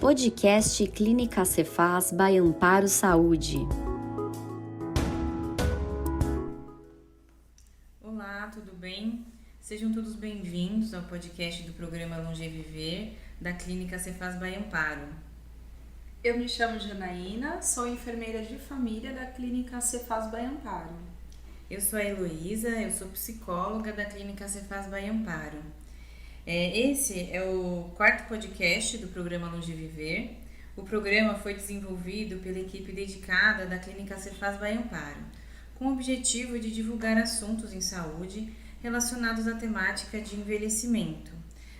Podcast Clínica Cefaz by Amparo Saúde. Olá, tudo bem? Sejam todos bem-vindos ao podcast do programa Longeviver da Clínica Cefaz by Amparo. Eu me chamo Janaína, sou enfermeira de família da Clínica Cefaz by Amparo. Eu sou a Heloísa, eu sou psicóloga da Clínica Cefaz by Amparo. Esse é o quarto podcast do programa Longeviver. O programa foi desenvolvido pela equipe dedicada da Clínica Cefaz by Amparo, com o objetivo de divulgar assuntos em saúde relacionados à temática de envelhecimento,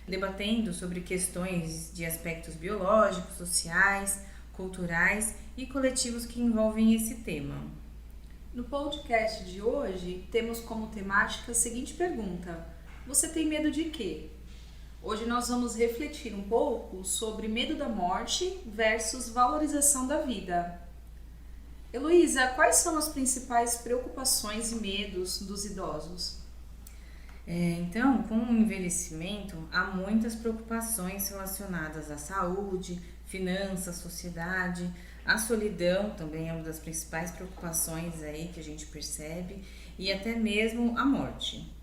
debatendo sobre questões de aspectos biológicos, sociais, culturais e coletivos que envolvem esse tema. No podcast de hoje, temos como temática a seguinte pergunta: você tem medo de quê? Hoje nós vamos refletir um pouco sobre medo da morte versus valorização da vida. Heloísa, quais são as principais preocupações e medos dos idosos? Então, com o envelhecimento, há muitas preocupações relacionadas à saúde, finanças, sociedade, a solidão também é uma das principais preocupações aí que a gente percebe, e até mesmo a morte.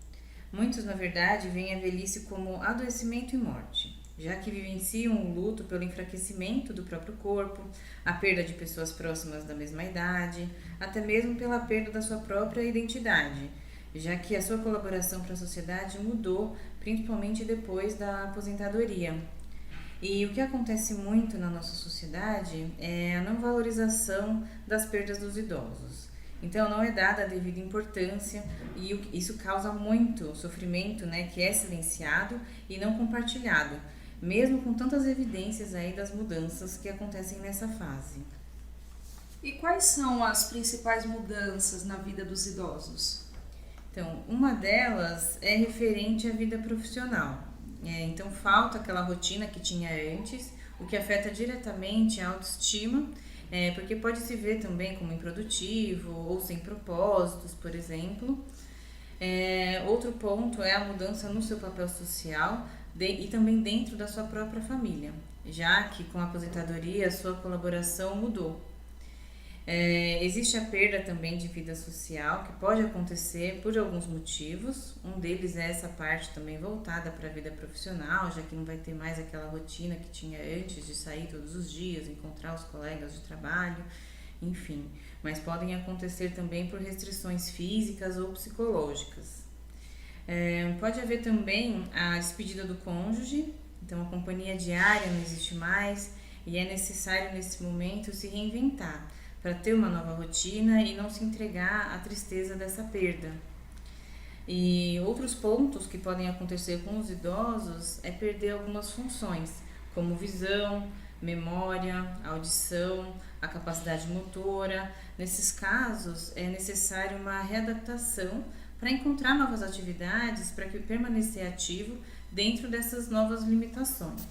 Muitos, na verdade, veem a velhice como adoecimento e morte, já que vivenciam o luto pelo enfraquecimento do próprio corpo, a perda de pessoas próximas da mesma idade, até mesmo pela perda da sua própria identidade, já que a sua colaboração para a sociedade mudou, principalmente depois da aposentadoria. E o que acontece muito na nossa sociedade é a não valorização das perdas dos idosos. Então não é dada a devida importância e isso causa muito sofrimento, que é silenciado e não compartilhado, mesmo com tantas evidências aí das mudanças que acontecem nessa fase. E quais são as principais mudanças na vida dos idosos? Então, uma delas é referente à vida profissional. Então falta aquela rotina que tinha antes, o que afeta diretamente a autoestima, porque pode se ver também como improdutivo ou sem propósitos, por exemplo. Outro ponto é a mudança no seu papel social e também dentro da sua própria família, já que com a aposentadoria a sua colaboração mudou. Existe a perda também de vida social, que pode acontecer por alguns motivos. Um deles é essa parte também voltada para a vida profissional, já que não vai ter mais aquela rotina que tinha antes de sair todos os dias, encontrar os colegas de trabalho, enfim. Mas podem acontecer também por restrições físicas ou psicológicas. Pode haver também a despedida do cônjuge, então a companhia diária não existe mais e é necessário nesse momento se reinventar para ter uma nova rotina e não se entregar à tristeza dessa perda. E outros pontos que podem acontecer com os idosos é perder algumas funções, como visão, memória, audição, a capacidade motora. Nesses casos, é necessário uma readaptação para encontrar novas atividades para que permanecer ativo dentro dessas novas limitações.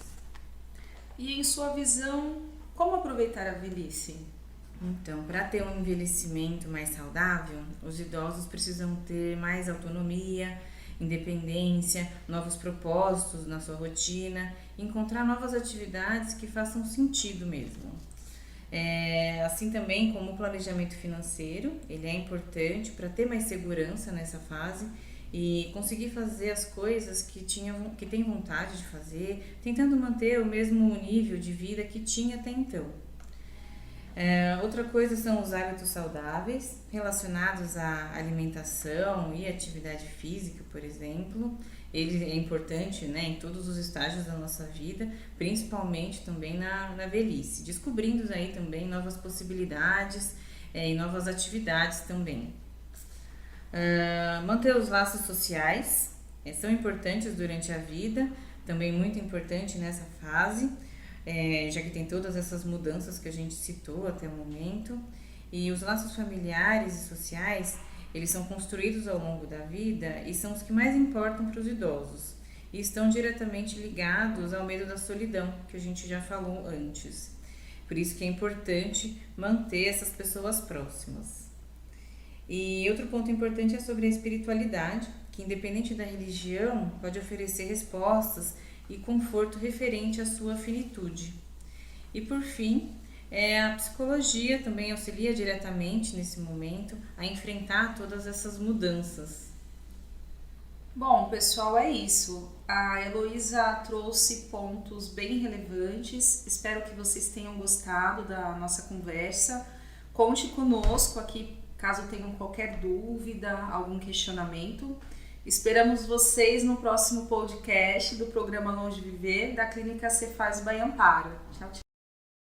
E em sua visão, como aproveitar a velhice? Então, para ter um envelhecimento mais saudável, os idosos precisam ter mais autonomia, independência, novos propósitos na sua rotina, encontrar novas atividades que façam sentido mesmo. Assim também como o planejamento financeiro, ele é importante para ter mais segurança nessa fase e conseguir fazer as coisas que tem vontade de fazer, tentando manter o mesmo nível de vida que tinha até então. Outra coisa são os hábitos saudáveis relacionados à alimentação e atividade física, por exemplo. Ele é importante, em todos os estágios da nossa vida, principalmente também na velhice, descobrindo aí também novas possibilidades e novas atividades também. Manter os laços sociais são importantes durante a vida, também muito importante nessa fase. Já que tem todas essas mudanças que a gente citou até o momento. E os laços familiares e sociais, eles são construídos ao longo da vida e são os que mais importam para os idosos. E estão diretamente ligados ao medo da solidão, que a gente já falou antes. Por isso que é importante manter essas pessoas próximas. E outro ponto importante é sobre a espiritualidade, que independente da religião, pode oferecer respostas e conforto referente à sua finitude. E por fim, a psicologia também auxilia diretamente nesse momento a enfrentar todas essas mudanças. Bom, pessoal, é isso. A Heloísa trouxe pontos bem relevantes. Espero que vocês tenham gostado da nossa conversa. Conte conosco aqui caso tenham qualquer dúvida, algum questionamento. Esperamos vocês no próximo podcast do programa Longe Viver da Clínica Cefaz by Amparo. Tchau, tchau.